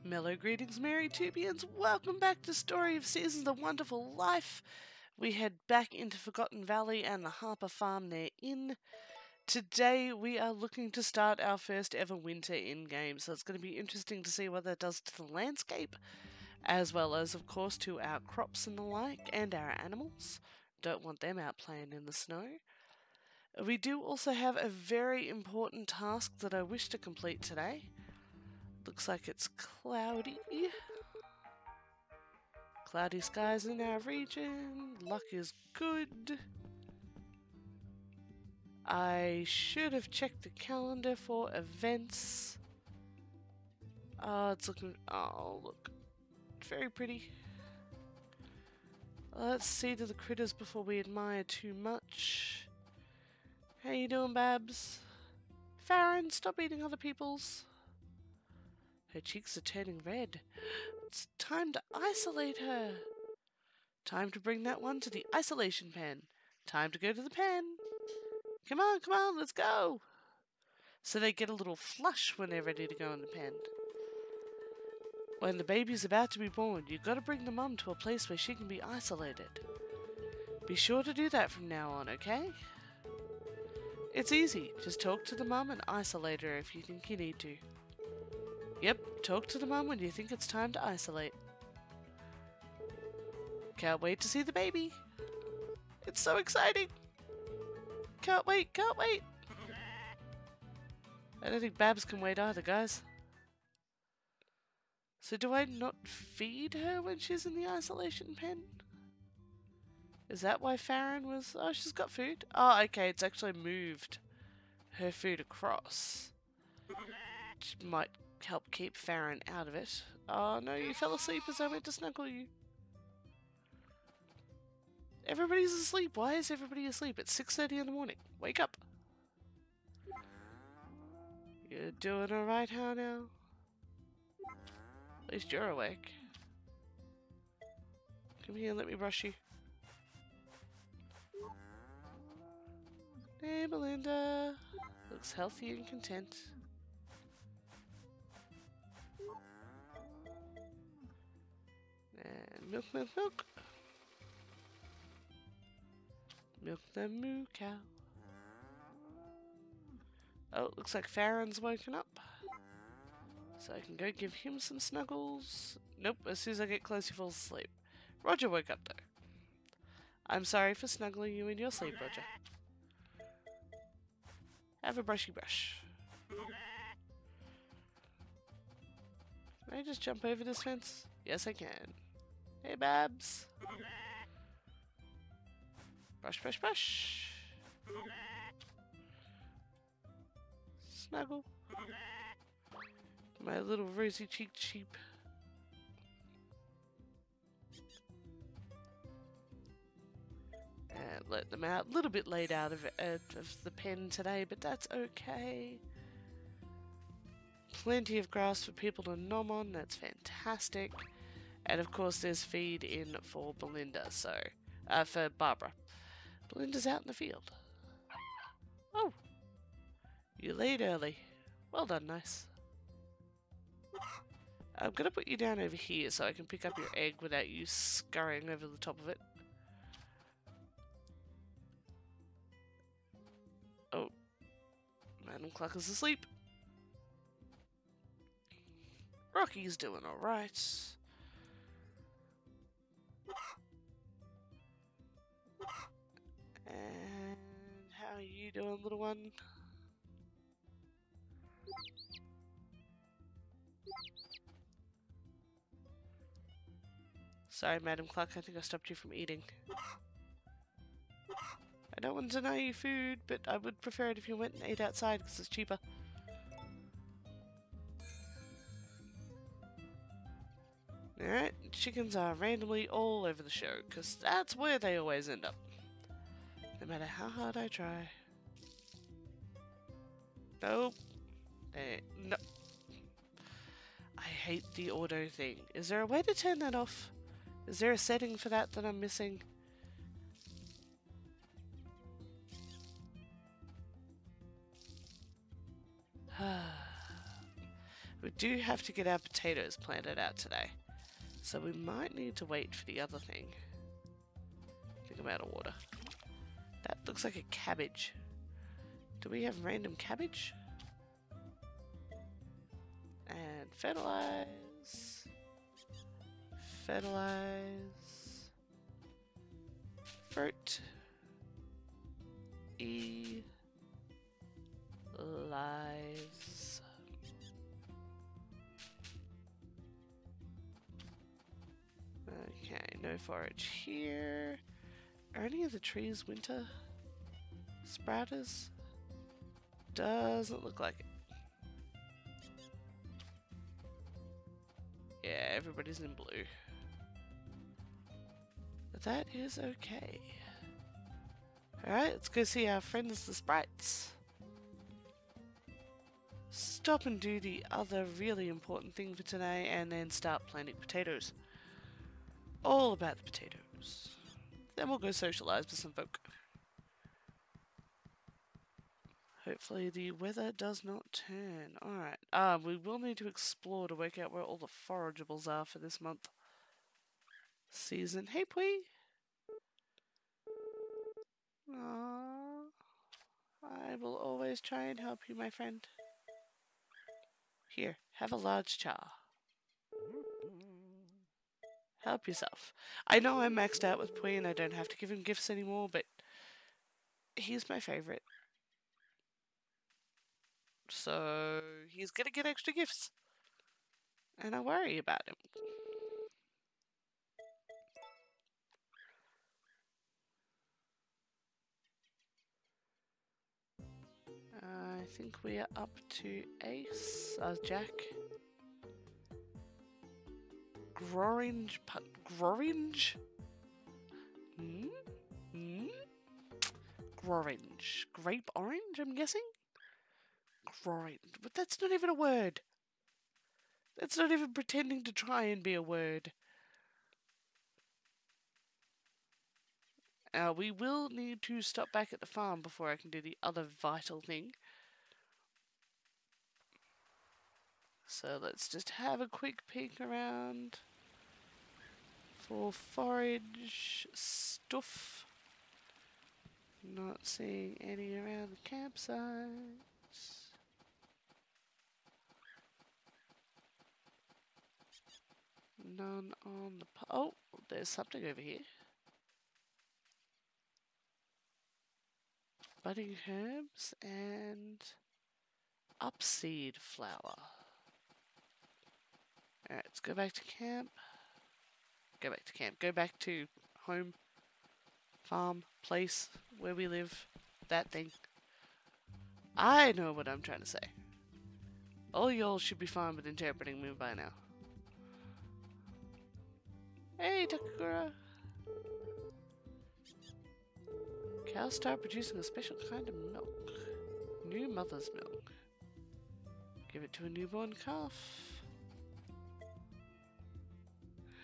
Mellow greetings, merry Tubians. Welcome back to Story of Seasons, The Wonderful Life. We head back into Forgotten Valley and the Harper Farm therein. Today we are looking to start our first ever winter in-game, so it's going to be interesting to see what that does to the landscape, as well as, of course, to our crops and the like, and our animals. Don't want them out playing in the snow. We do also have a very important task that I wish to complete today. Looks like it's cloudy. Cloudy skies in our region. Luck is good. I should have checked the calendar for events. Oh, it's looking... Oh, look. Very pretty. Let's see to the critters before we admire too much. How you doing, Babs? Farron, stop eating other people's. Her cheeks are turning red. It's time to isolate her. Time to bring that one to the isolation pen. Time to go to the pen. Come on, let's go. So they get a little flush when they're ready to go in the pen. When the baby's about to be born, you've got to bring the mum to a place where she can be isolated. Be sure to do that from now on, okay? It's easy. Just talk to the mum and isolate her if you think you need to. Yep, talk to the mum when you think it's time to isolate. Can't wait to see the baby. It's so exciting. Can't wait, can't wait. I don't think Babs can wait either, guys. So do I not feed her when she's in the isolation pen? Is that why Farron was... Oh, she's got food. Oh, okay, it's actually moved her food across. Which might help keep Farron out of it. Oh no, you fell asleep as I went to snuggle you. Everybody's asleep. Why is everybody asleep? It's 6:30 in the morning. Wake up. You're doing alright, how now? At least you're awake. Come here and let me brush you. Hey, Belinda. Looks healthy and content. And milk, milk, milk. Milk the moo cow. Oh, looks like Farron's woken up. So I can go give him some snuggles. Nope, as soon as I get close he falls asleep. Roger woke up though. I'm sorry for snuggling you in your sleep, Roger. Have a brushy brush. Can I just jump over this fence? Yes, I can. Hey, Babs. Brush, brush, brush. Snuggle. My little rosy-cheeked sheep. And let them out. A little bit late out of the pen today, but that's okay. Plenty of grass for people to nom on. That's fantastic. And of course there's feed in for Belinda, so... for Barbara. Belinda's out in the field. Oh! You laid early. Well done, nice. I'm gonna put you down over here so I can pick up your egg without you scurrying over the top of it. Oh. Madam Clucker's asleep. Rocky's doing alright. And how are you doing, little one? Sorry, Madam Cluck, I think I stopped you from eating. I don't want to deny you food, but I would prefer it if you went and ate outside because it's cheaper. Alright, chickens are randomly all over the show, because that's where they always end up. No matter how hard I try. Nope. No. I hate the auto thing. Is there a way to turn that off? Is there a setting for that I'm missing? We do have to get our potatoes planted out today. So we might need to wait for the other thing. I think I'm out of water. That looks like a cabbage. Do we have random cabbage? And fertilize. Fertilize. Fruit. Lives. Okay, no forage here. Are any of the trees winter sprouters? Doesn't look like it. Yeah, everybody's in blue. But that is okay. Alright, let's go see our friends the sprites. Stop and do the other really important thing for today and then start planting potatoes. All about the potatoes. Then we'll go socialise with some folk. Hopefully the weather does not turn. Alright, we will need to explore to work out where all the forageables are for this month. Season. Hey, Pui! Aww. I will always try and help you, my friend. Here, have a large char. Help yourself. I know I'm maxed out with Pui and I don't have to give him gifts anymore, but he's my favourite. So he's gonna get extra gifts. And I worry about him. I think we are up to Ace, Jack. Grorange? Grorange. Grape orange, I'm guessing? Grorange. But that's not even a word. That's not even pretending to try and be a word. We will need to stop back at the farm before I can do the other vital thing. So let's just have a quick peek around for forage stuff. Not seeing any around the campsites. None on the... Oh, there's something over here. Budding herbs and upseed flower. Alright, let's go back to camp. Go back to camp. Go back to home, farm, place, where we live. That thing. I know what I'm trying to say. All y'all should be fine with interpreting me by now. Hey, Takakura! Cows start producing a special kind of milk. New mother's milk. Give it to a newborn calf.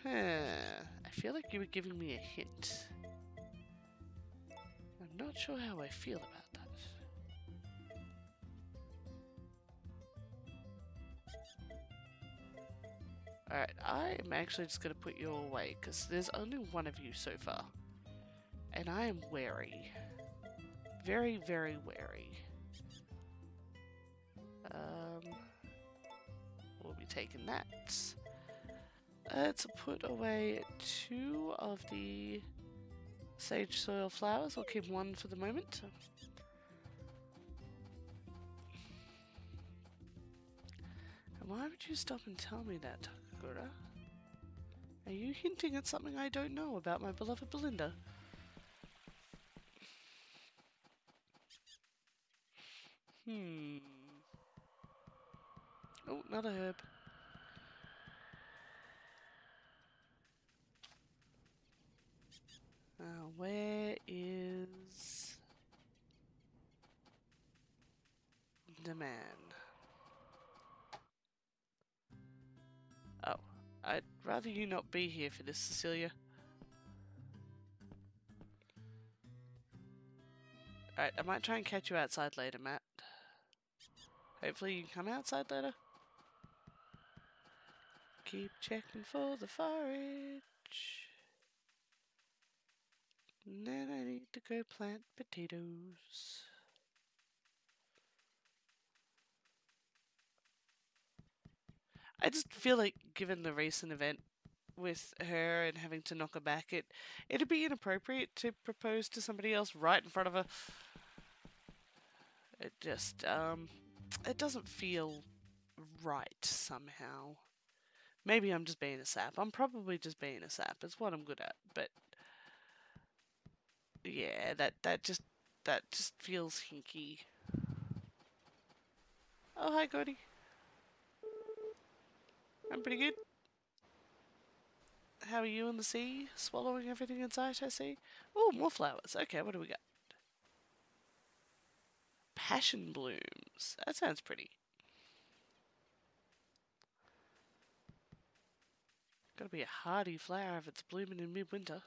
I feel like you were giving me a hint. I'm not sure how I feel about that. Alright, I am actually just going to put you away, because there's only one of you so far. And I am wary. Very, very wary. We'll be taking that. Let's put away 2 of the sage soil flowers. I'll keep 1 for the moment. And why would you stop and tell me that, Takakura? Are you hinting at something I don't know about my beloved Belinda? Oh, another herb. Where is the man? Oh, I'd rather you not be here for this, Cecilia. Alright, I might try and catch you outside later, Matt. Hopefully you can come outside later. Keep checking for the forage. And then I need to go plant potatoes. I just feel like, given the recent event with her and having to knock her back, it'd be inappropriate to propose to somebody else right in front of her. It just, it doesn't feel right somehow. Maybe I'm just being a sap. I'm probably just being a sap. It's what I'm good at. But yeah, that just feels hinky. Oh, hi, Gordy. I'm pretty good. How are you in the sea? Swallowing everything in sight, I see. Oh, more flowers. Okay, what do we got? Passion blooms. That sounds pretty. Gotta be a hardy flower if it's blooming in midwinter.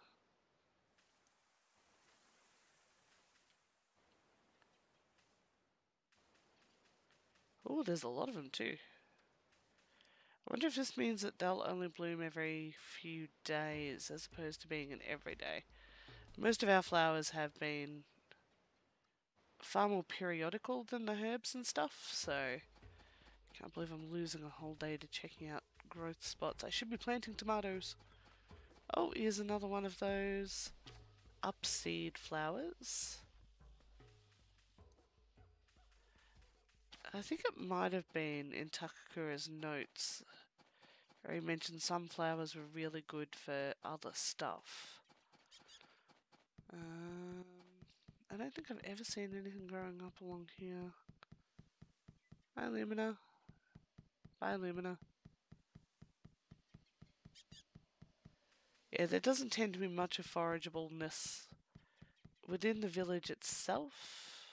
Oh, there's a lot of them too. I wonder if this means that they'll only bloom every few days as opposed to being an everyday. Most of our flowers have been far more periodical than the herbs and stuff, so can't believe I'm losing a whole day to checking out growth spots. I should be planting tomatoes. Oh, here's another one of those upseed flowers. I think it might have been in Takakura's notes where he mentioned some flowers were really good for other stuff. I don't think I've ever seen anything growing up along here. Bye, Lumina. Bye, Lumina. Yeah, there doesn't tend to be much of forageableness within the village itself.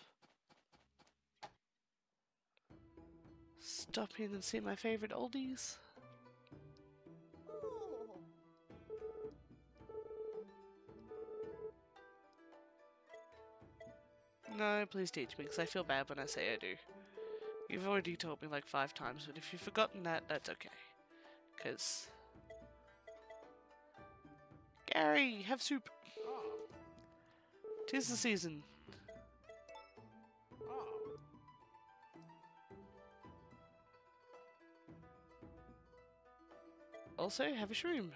Stop in and see my favourite oldies. No, please teach me, because I feel bad when I say I do. You've already told me like 5 times, but if you've forgotten that, that's okay. Because... Gary, have soup! 'Tis the season. Also, have a shroom.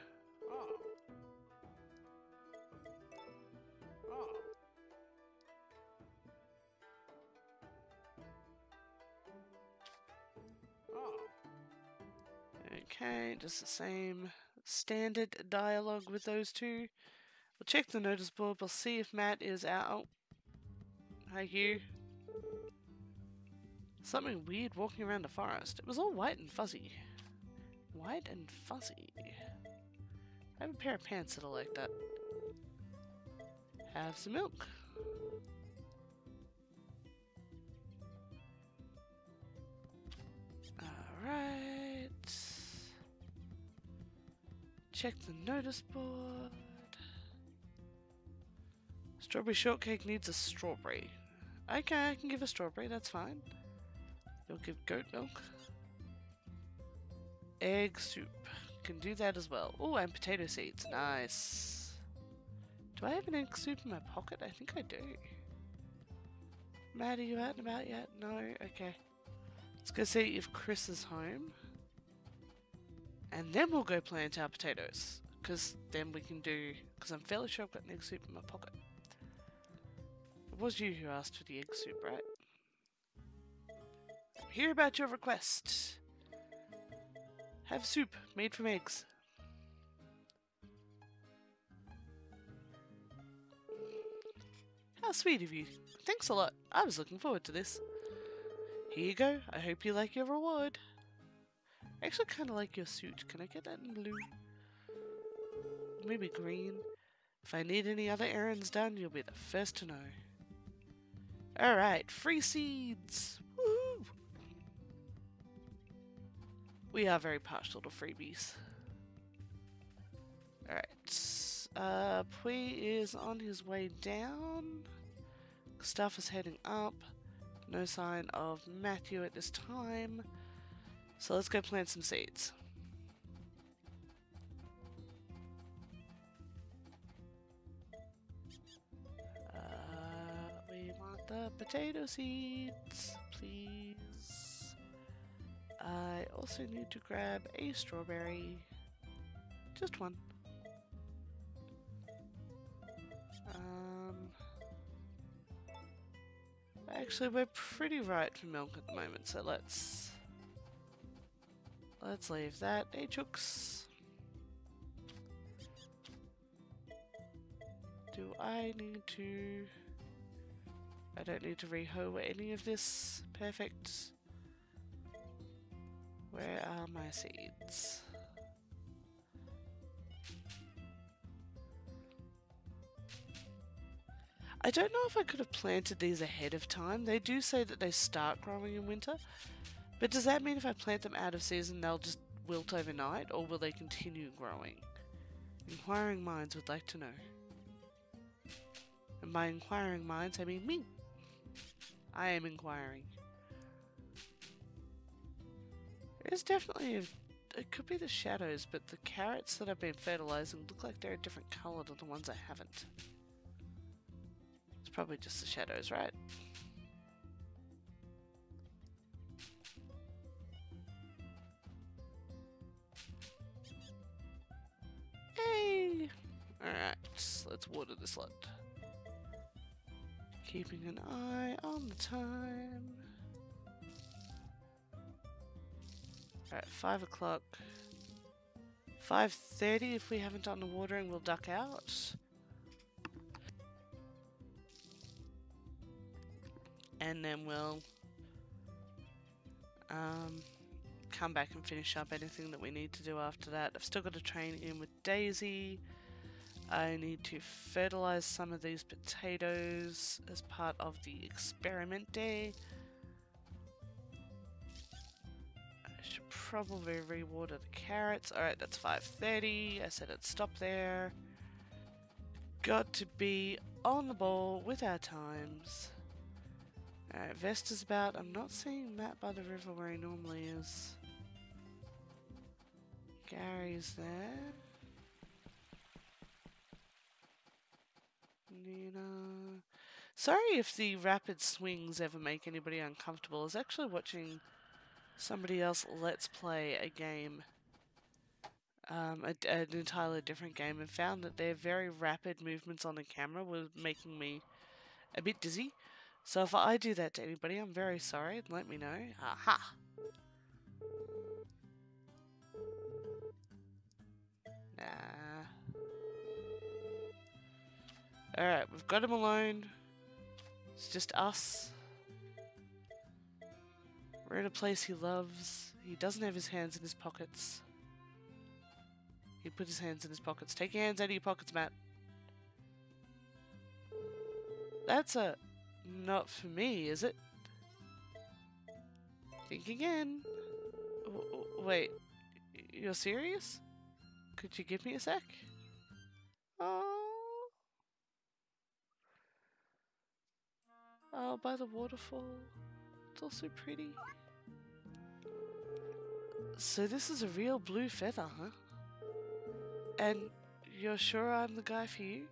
Okay, just the same standard dialogue with those two. We'll check the notice board. We'll see if Matt is out. Oh. Hi, Hugh. Something weird walking around the forest. It was all white and fuzzy. White and fuzzy. I have a pair of pants that are like that. Have some milk. Alright. Check the notice board. Strawberry shortcake needs a strawberry. Okay, I can give a strawberry, that's fine. You'll give goat milk. Egg soup. Can do that as well. Oh, and potato seeds. Nice. Do I have an egg soup in my pocket? I think I do. Matt, are you out and about yet? No? Okay. Let's go see if Chris is home. And then we'll go plant our potatoes. Because then we can do... Because I'm fairly sure I've got an egg soup in my pocket. It was you who asked for the egg soup, right? Hear about your request. Have soup made from eggs. How sweet of you. Thanks a lot. I was looking forward to this. Here you go. I hope you like your reward. I actually kind of like your suit. Can I get that in blue? Maybe green. If I need any other errands done, you'll be the first to know. Alright, free seeds! Woohoo! We are very partial to freebies. Alright. Pui is on his way down. Stuff is heading up. No sign of Matthew at this time. So let's go plant some seeds. the potato seeds, please. I also need to grab a strawberry. Just one. Actually, we're pretty right for milk at the moment, so let's leave that. Hey, chooks. Do I need to... I don't need to rehoe any of this. Perfect. Where are my seeds? I don't know if I could have planted these ahead of time. They do say that they start growing in winter. But does that mean if I plant them out of season, they'll just wilt overnight? Or will they continue growing? Inquiring minds would like to know. And by inquiring minds, I mean me. I am inquiring. There's definitely a... It could be the shadows, but the carrots that I've been fertilizing look like they're a different color than the ones I haven't. It's probably just the shadows, right? Hey! Alright, let's water this lot. Keeping an eye on the time. Alright, 5 o'clock. 5:30 if we haven't done the watering, we'll duck out. And then we'll come back and finish up anything that we need to do after that. I've still got to train in with Daisy. I need to fertilize some of these potatoes as part of the experiment day. I should probably rewater the carrots. Alright, that's 5:30. I said I'd stop there. Got to be on the ball with our times. Alright, Vesta's about. I'm not seeing Matt by the river where he normally is. Gary's there. Nina. Sorry if the rapid swings ever make anybody uncomfortable. I was actually watching somebody else let's play a game. An entirely different game, and found that their very rapid movements on the camera were making me a bit dizzy. So if I do that to anybody, I'm very sorry. Let me know. Aha! Nah. Alright, we've got him alone. It's just us. We're in a place he loves. He doesn't have his hands in his pockets. He put his hands in his pockets. Take your hands out of your pockets, Matt. That's a... not for me, is it? Think again. Wait, you're serious? Could you give me a sec? Oh. Oh, by the waterfall. It's also pretty. So this is a real blue feather, huh? And you're sure I'm the guy for you?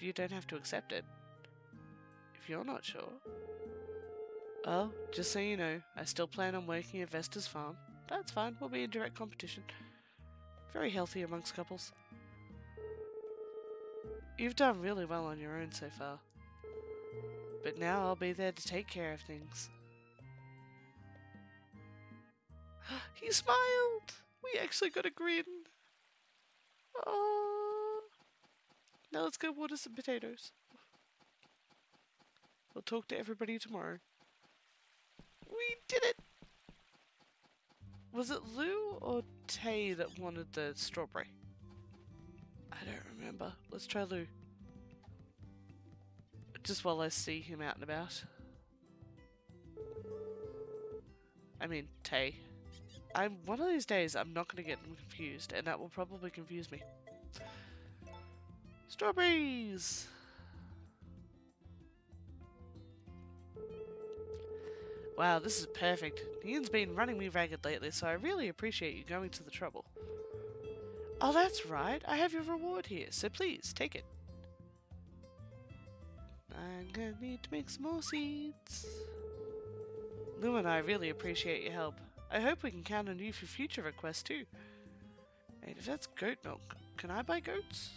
You don't have to accept it. If you're not sure. Oh, just so you know, I still plan on working at Vesta's farm. That's fine, we'll be in direct competition. Very healthy amongst couples. You've done really well on your own so far. But now I'll be there to take care of things. He smiled! We actually got a grin. Oh. Now let's go water some potatoes. We'll talk to everybody tomorrow. We did it! Was it Lou or Tay that wanted the strawberry? I don't remember. Let's try Lou. Just while I see him out and about. I mean, Tay. One of these days I'm not going to get them confused, and that will probably confuse me. Strawberries! Wow, this is perfect. Ian's been running me ragged lately, so I really appreciate you going to the trouble. Oh, that's right. I have your reward here, so please, take it. I need to make some more seeds. Lou and I really appreciate your help. I hope we can count on you for future requests too. Wait, if that's goat milk, can I buy goats?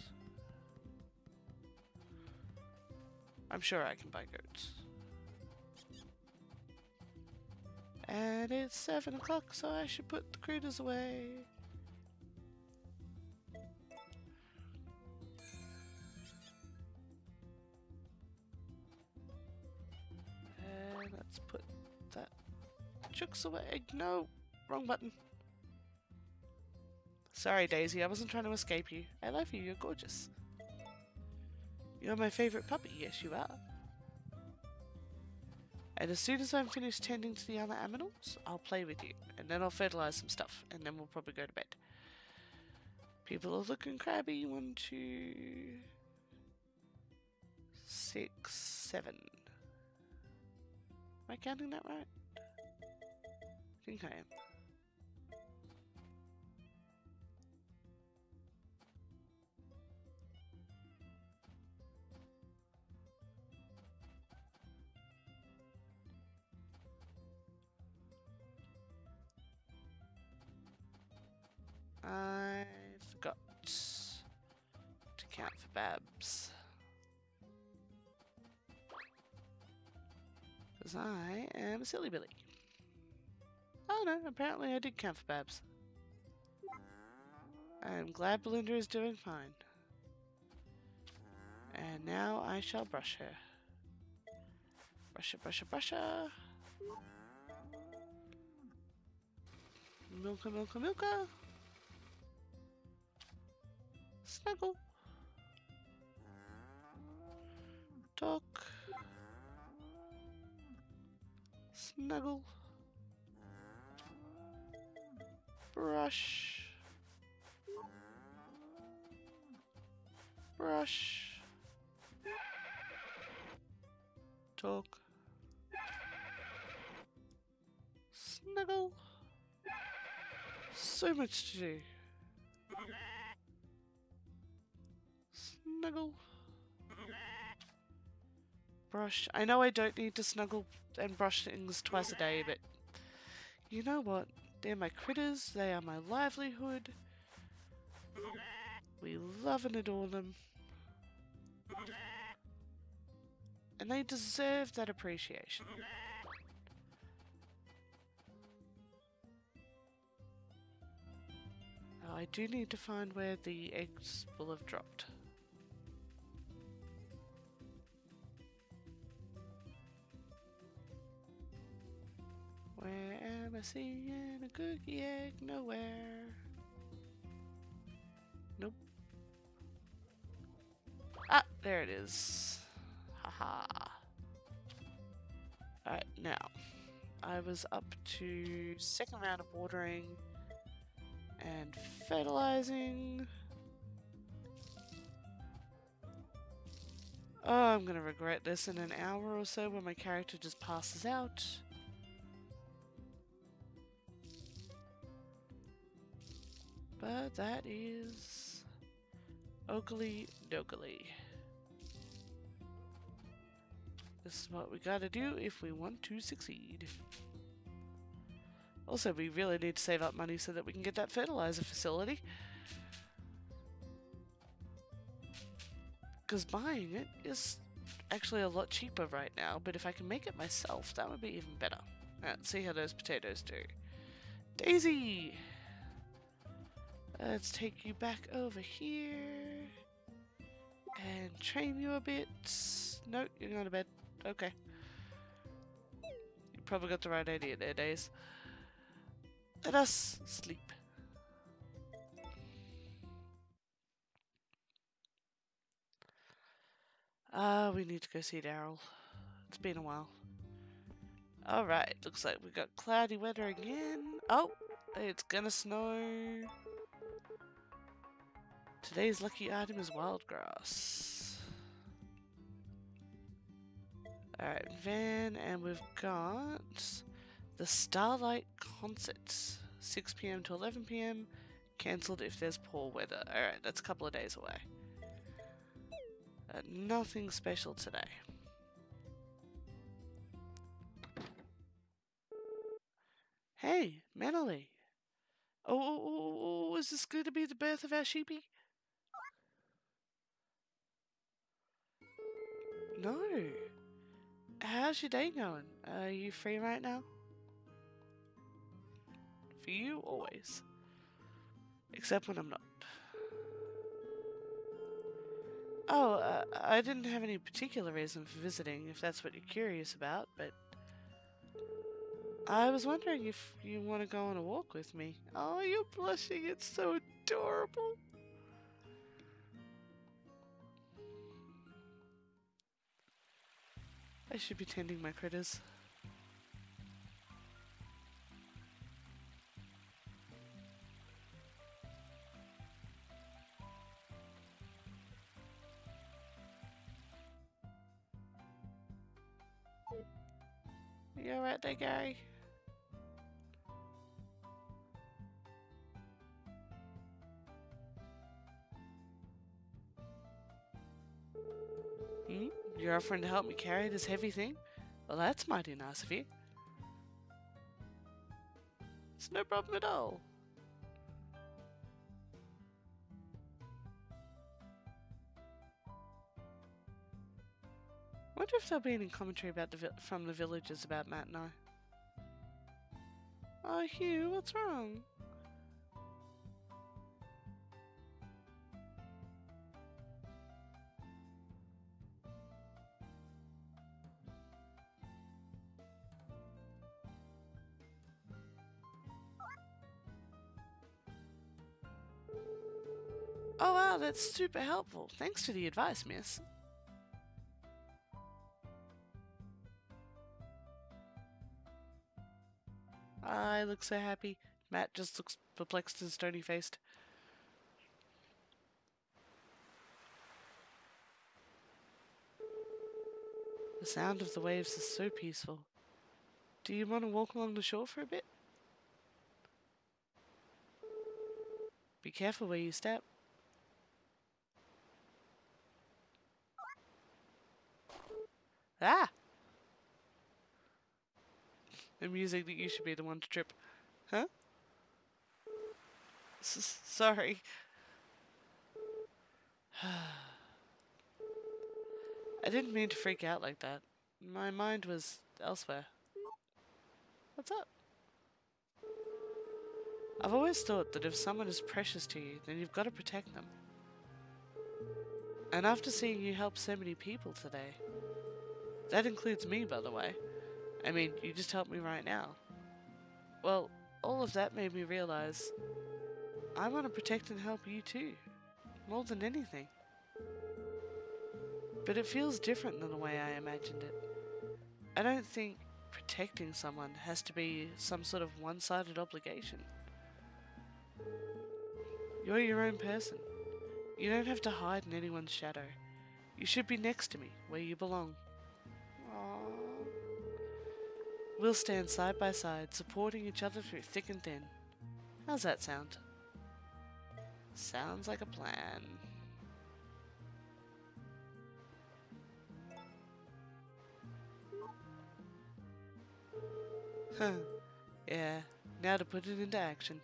I'm sure I can buy goats. And it's 7 o'clock, so I should put the critters away. And let's put that chooks away. No, wrong button. Sorry, Daisy, I wasn't trying to escape you. I love you, you're gorgeous. You're my favorite puppy, yes you are. And as soon as I'm finished tending to the other animals, I'll play with you. And then I'll fertilize some stuff, and then we'll probably go to bed. People are looking crabby. 1, 2, 6, 7. Am I counting that right? I think I am. I forgot to count for Babs. Because I am a silly Billy. Oh no, apparently I did count for Babs. I'm glad Belinda is doing fine. And now I shall brush her. Brush her, brush her, brush her. Milka, milka, milka. Snuggle. Talk. Snuggle. Brush. Brush. Talk. Snuggle. So much to do. Snuggle. Brush. I know I don't need to snuggle and brush things twice a day, but you know what? They're my critters, they are my livelihood. We love and adore them. And they deserve that appreciation. Oh, I do need to find where the eggs will have dropped. Where am I seeing a cookie egg? Nowhere. Nope. Ah, there it is. Haha. Alright, now. I was up to second round of watering and fertilizing. Oh, I'm gonna regret this in an hour or so when my character just passes out. But that is oakley dokley. This is what we gotta do if we want to succeed. Also, we really need to save up money so that we can get that fertilizer facility. Because buying it is actually a lot cheaper right now, but if I can make it myself, that would be even better. Alright, let's see how those potatoes do. Daisy! Let's take you back over here and train you a bit. No, you're going to bed. Okay. You probably got the right idea there, Days. Let us sleep. We need to go see Daryl. It's been a while. Alright, looks like we got cloudy weather again. Oh, it's gonna snow. Today's lucky item is wild grass. Alright, van, and we've got the Starlight Concert. 6 PM to 11 PM. Cancelled if there's poor weather. Alright, that's a couple of days away. Nothing special today. Hey, Manoli. Oh, is this going to be the birth of our sheepy? No. How's your day going? Are you free right now? For you, always. Except when I'm not. Oh, I didn't have any particular reason for visiting, if that's what you're curious about, but I was wondering if you want to go on a walk with me. Oh, you're blushing. It's so adorable. I should be tending my critters. You alright there, Gary? Hmm? You're offering to help me carry this heavy thing? Well, that's mighty nice of you. It's no problem at all. Wonder if there'll be any commentary about from the villagers about Matt and I. Oh, Hugh, what's wrong? Oh wow, that's super helpful. Thanks for the advice, miss. I look so happy. Matt just looks perplexed and stony-faced. The sound of the waves is so peaceful. Do you want to walk along the shore for a bit? Be careful where you step. Ah! Amusing that you should be the one to trip. Huh? Sorry. I didn't mean to freak out like that. My mind was elsewhere. What's up? I've always thought that if someone is precious to you, then you've got to protect them. And after seeing you help so many people today, that includes me, by the way. I mean, you just helped me right now. Well, all of that made me realize I want to protect and help you too, more than anything. But it feels different than the way I imagined it. I don't think protecting someone has to be some sort of one-sided obligation. You're your own person. You don't have to hide in anyone's shadow. You should be next to me, where you belong. Aww. We'll stand side by side, supporting each other through thick and thin. How's that sound? Sounds like a plan. Huh. Yeah, now to put it into action.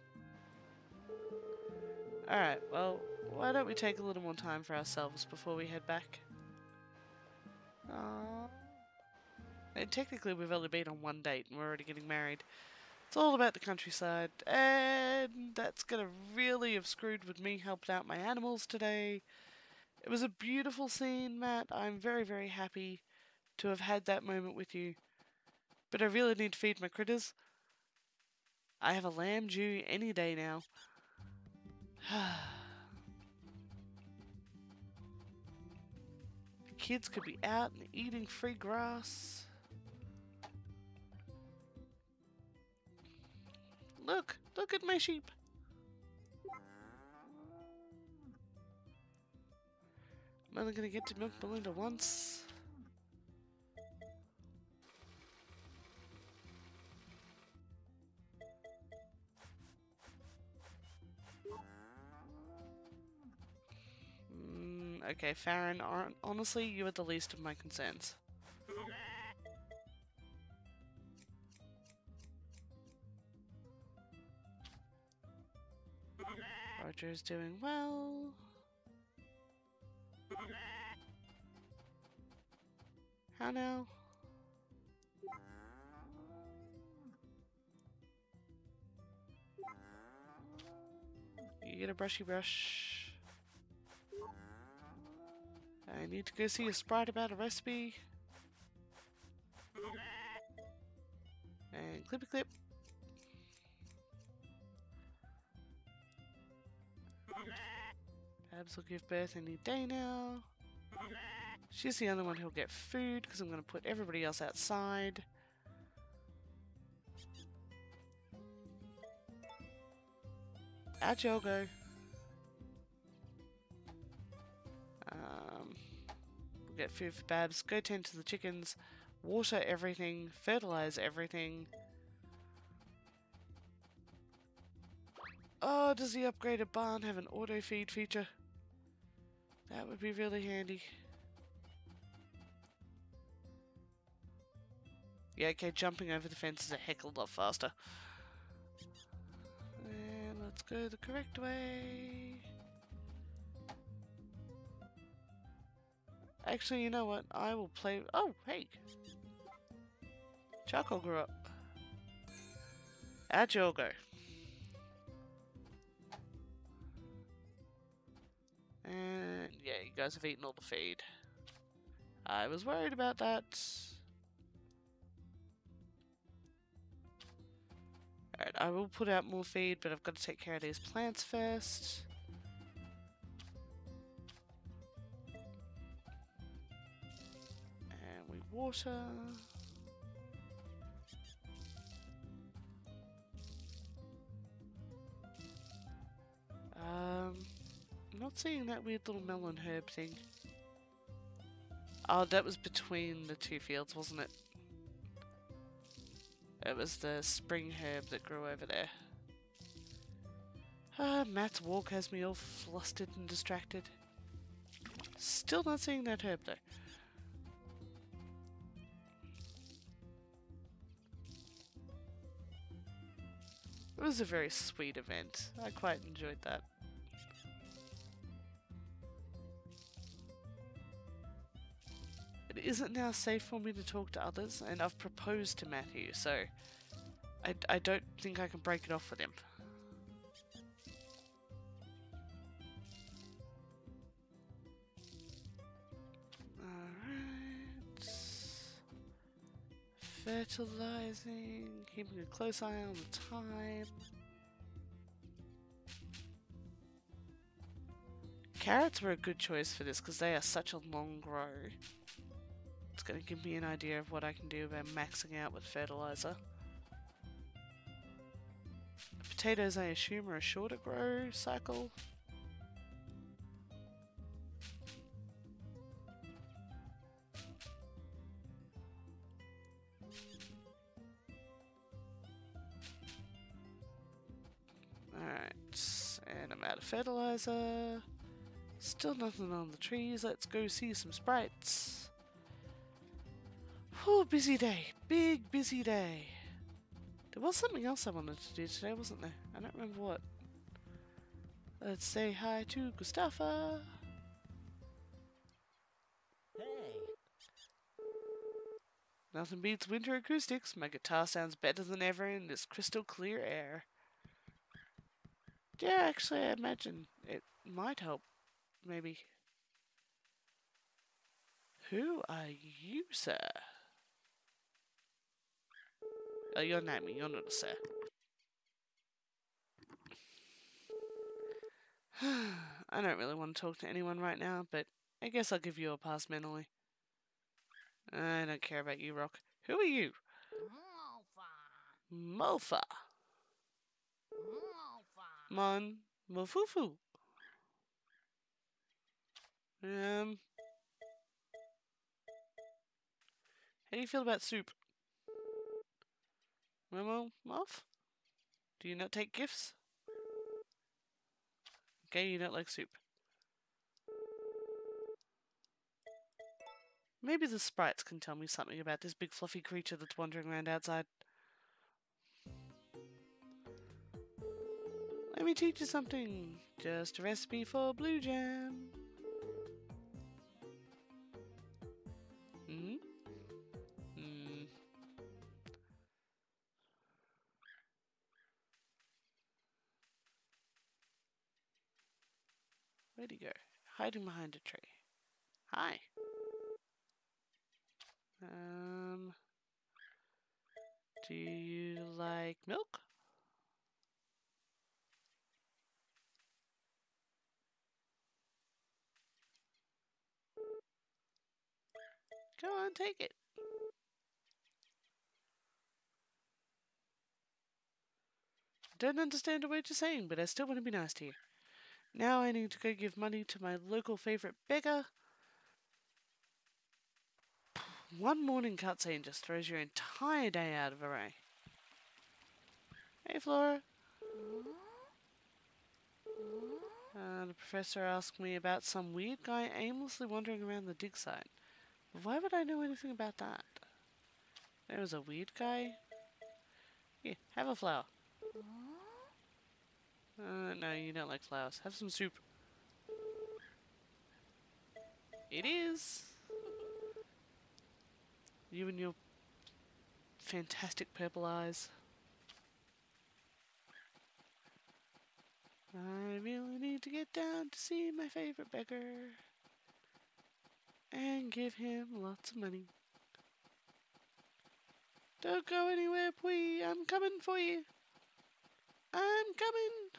Alright, well, why don't we take a little more time for ourselves before we head back? Aww. And technically we've only been on one date and we're already getting married. It's all about the countryside, and that's gonna really have screwed with me helping out my animals today. It was a beautiful scene, Matt. I'm very, very happy to have had that moment with you. But I really need to feed my critters. I have a lamb due any day now. The kids could be out and eating free grass. Look at my sheep. I'm only gonna get to milk Belinda once. Okay, Farron, honestly, you are the least of my concerns. Roger's doing well. How now? You get a brushy brush. I need to go see a sprite about a recipe. And clippy clip. Babs will give birth any day now. She's the only one who'll get food because I'm going to put everybody else outside. Out you'll go. We'll get food for Babs. Go tend to the chickens. Water everything. Fertilize everything. Oh, does the upgraded barn have an auto feed feature? That would be really handy. Yeah, okay, jumping over the fence is a heck of a lot faster. And let's go the correct way. Actually, you know what? I will play... Oh, hey! Charcoal grew up. Out you'll go. And yeah, you guys have eaten all the feed. I was worried about that. Alright, I will put out more feed, but I've got to take care of these plants first. And we water. I'm not seeing that weird little melon herb thing. Oh, that was between the two fields, wasn't it? It was the spring herb that grew over there. Matt's walk has me all flustered and distracted. Still not seeing that herb though. It was a very sweet event. I quite enjoyed that. It isn't now safe for me to talk to others, and I've proposed to Matthew, so I don't think I can break it off with him. Alright. Fertilizing, keeping a close eye on the time. Carrots were a good choice for this because they are such a long grow. It's going to give me an idea of what I can do about maxing out with fertilizer. Potatoes, I assume, are a shorter grow cycle. Alright, and I'm out of fertilizer. Still nothing on the trees. Let's go see some sprites. Whew, busy day. Big busy day. There was something else I wanted to do today, wasn't there? I don't remember what. Let's say hi to Gustafa. Hey. Nothing beats winter acoustics. My guitar sounds better than ever in this crystal clear air. Yeah, actually, I imagine it might help. Maybe. Who are you, sir? Oh, you're naming. You're not a sir. I don't really want to talk to anyone right now, but I guess I'll give you a pass mentally. I don't care about you, Rock. Who are you? Mofa. Mon Mofufu. How do you feel about soup? Momo Moff? Do you not take gifts? Okay, you don't like soup. Maybe the sprites can tell me something about this big fluffy creature that's wandering around outside. Let me teach you something. Just a recipe for blue jam. Hmm? Hmm. Where'd he go? Hiding behind a tree. Hi. Do you like milk? Go on, take it. Don't understand a word you're saying, but I still want to be nice to you. Now I need to go give money to my local favourite beggar. One morning cutscene just throws your entire day out of array. Hey, Flora. The professor asked me about some weird guy aimlessly wandering around the dig site. Why would I know anything about that? There was a weird guy? Here, have a flower. No, you don't like flowers. Have some soup. It is. You and your fantastic purple eyes. I really need to get down to see my favourite beggar and give him lots of money. Don't go anywhere, Pui. I'm coming for you. I'm coming.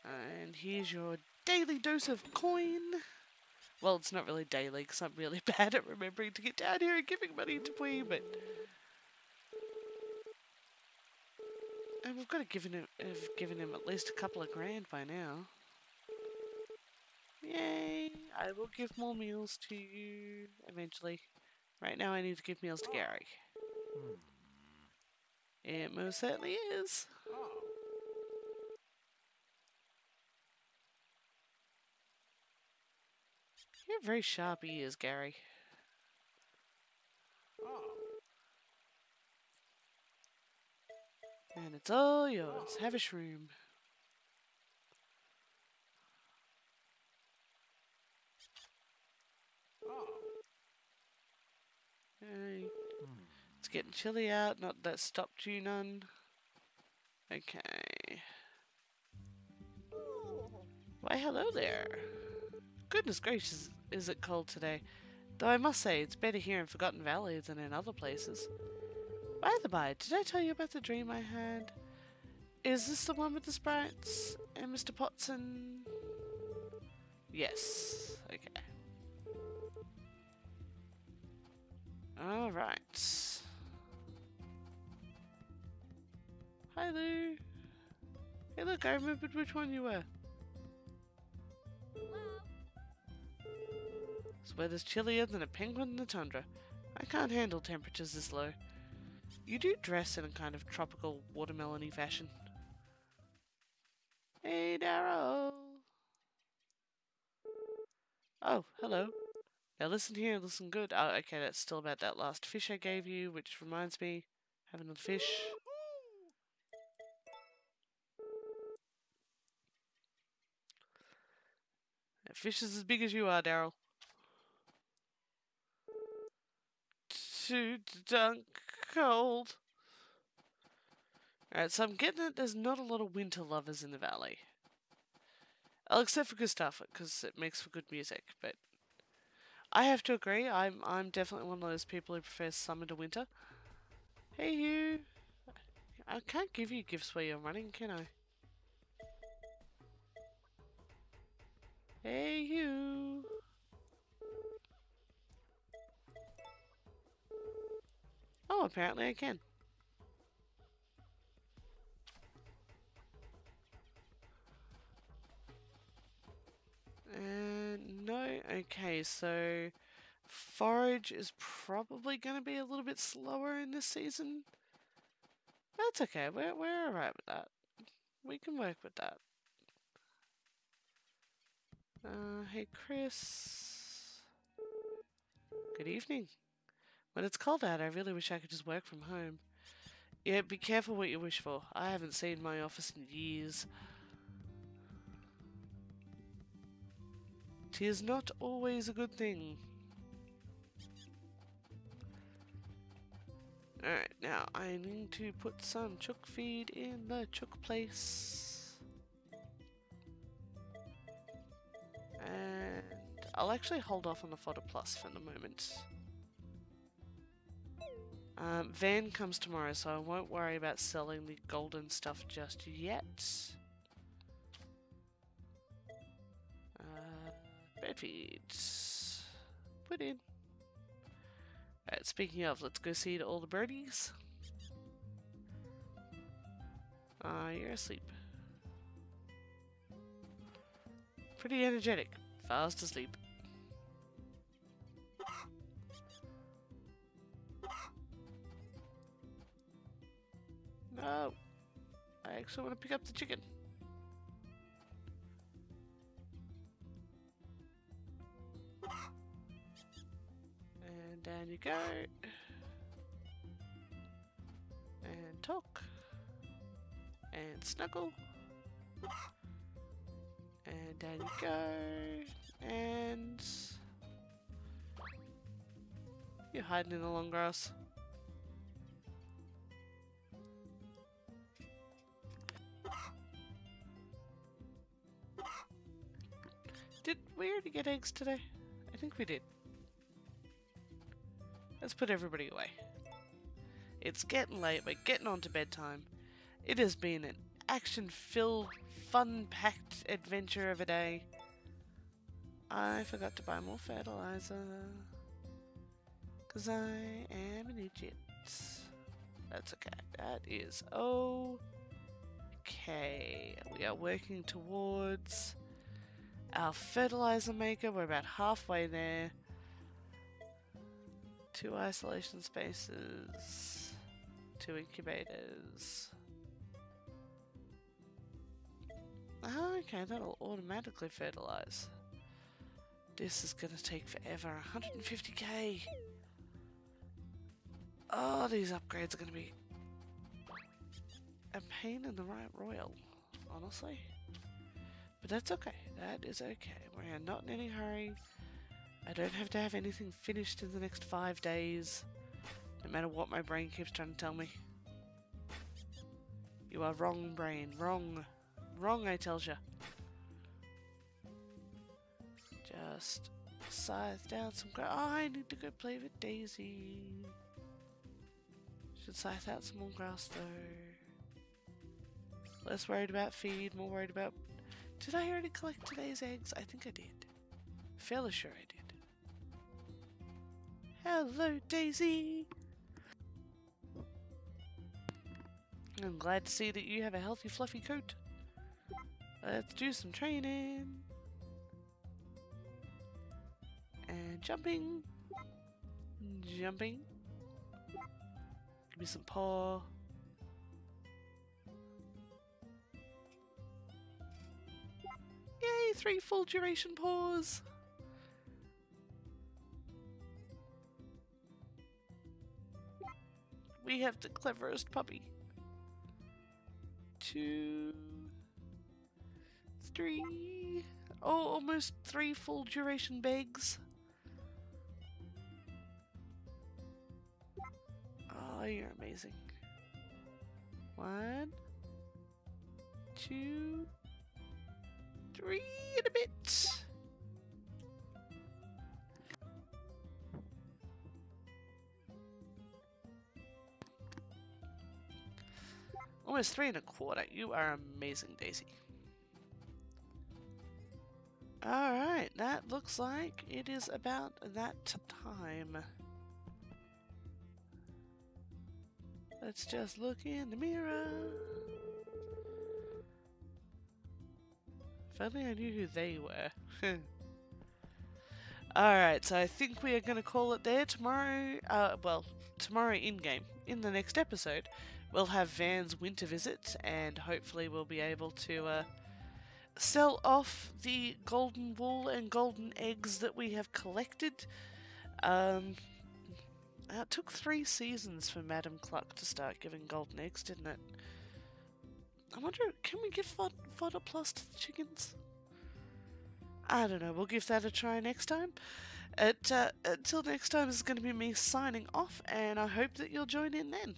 And here's your daily dose of coin. Well, it's not really daily because I'm really bad at remembering to get down here and giving money to Pui, but... And we've got to have given him at least a couple of grand by now. Yay! I will give more meals to you eventually. Right now I need to give meals to Gary. It most certainly is. You have very sharp ears, Gary. And it's all yours. Have a shroom. Okay. It's getting chilly out. Not that stopped you none. Okay. Why, hello there. Goodness gracious, is it cold today? Though I must say, it's better here in Forgotten Valley than in other places. By the by, did I tell you about the dream I had? Is this the one with the sprites and Mr. Potson? Yes. Okay. Alright. Hi, Lou. Hey, look, I remembered which one you were. This weather's chillier than a penguin in the tundra. I can't handle temperatures this low. You do dress in a kind of tropical watermelon-y fashion. Hey, Daryl. Oh, hello. Now listen here, listen good. Oh, okay, that's still about that last fish I gave you, which reminds me, have another fish. That fish is as big as you are, Daryl. Too dunk cold. Alright, so I'm getting it there's not a lot of winter lovers in the valley. Well, except for Gustav, because it makes for good music, but I have to agree, I'm definitely one of those people who prefers summer to winter. Hey, you. I can't give you gifts where you're running, can I? Hey, you. Oh, apparently I can. No, okay, so forage is probably going to be a little bit slower in this season. That's okay, we're alright with that. We can work with that. Hey, Chris. Good evening. When it's cold out, I really wish I could just work from home. Yeah, be careful what you wish for. I haven't seen my office in years. 'Tis not always a good thing. Alright, now I need to put some chook feed in the chook place. And I'll actually hold off on the fodder plus for the moment. Van comes tomorrow, so I won't worry about selling the golden stuff just yet. Bird feed. Put in. Alright, speaking of, let's go see all the birdies. You're asleep. Pretty energetic. Fast asleep. No. I actually want to pick up the chicken. And down you go. And talk. And snuggle. And down you go. And you're hiding in the long grass. Did we already get eggs today? I think we did. Let's put everybody away. It's getting late, we're getting on to bedtime. It has been an action-filled, fun-packed adventure of a day. I forgot to buy more fertilizer. Because I am an idiot. That's okay. That is okay. We are working towards our fertilizer maker. We're about halfway there. 2 isolation spaces. 2 incubators. Oh, okay, that'll automatically fertilize. This is gonna take forever. 150k. Oh, these upgrades are gonna be a pain in the right royal, honestly. But that's okay. That is okay. We're not in any hurry. I don't have to have anything finished in the next 5 days. No matter what my brain keeps trying to tell me. You are wrong, brain. Wrong. Wrong, I tells ya. Just scythe down some grass. Oh, I need to go play with Daisy. Should scythe out some more grass though. Less worried about feed, more worried about... Did I already collect today's eggs? I think I did. Fairly sure I did. Hello, Daisy! I'm glad to see that you have a healthy, fluffy coat. Let's do some training. And jumping. Jumping. Give me some paw. Yay, 3 full duration paws. We have the cleverest puppy. 2, 3. Oh, almost 3 full duration bags. Oh, you're amazing. 1, 2, 3 and a bit. Almost 3 1/4. You are amazing, Daisy. Alright, that looks like it is about that time. Let's just look in the mirror. If only I knew who they were. Alright, so I think we are going to call it there tomorrow. Well, tomorrow in-game. In the next episode, we'll have Van's winter visit, and hopefully we'll be able to sell off the golden wool and golden eggs that we have collected. It took 3 seasons for Madam Cluck to start giving golden eggs, didn't it? I wonder, can we give fodder plus to the chickens? I don't know, we'll give that a try next time. Until next time, this is going to be me signing off, and I hope that you'll join in then.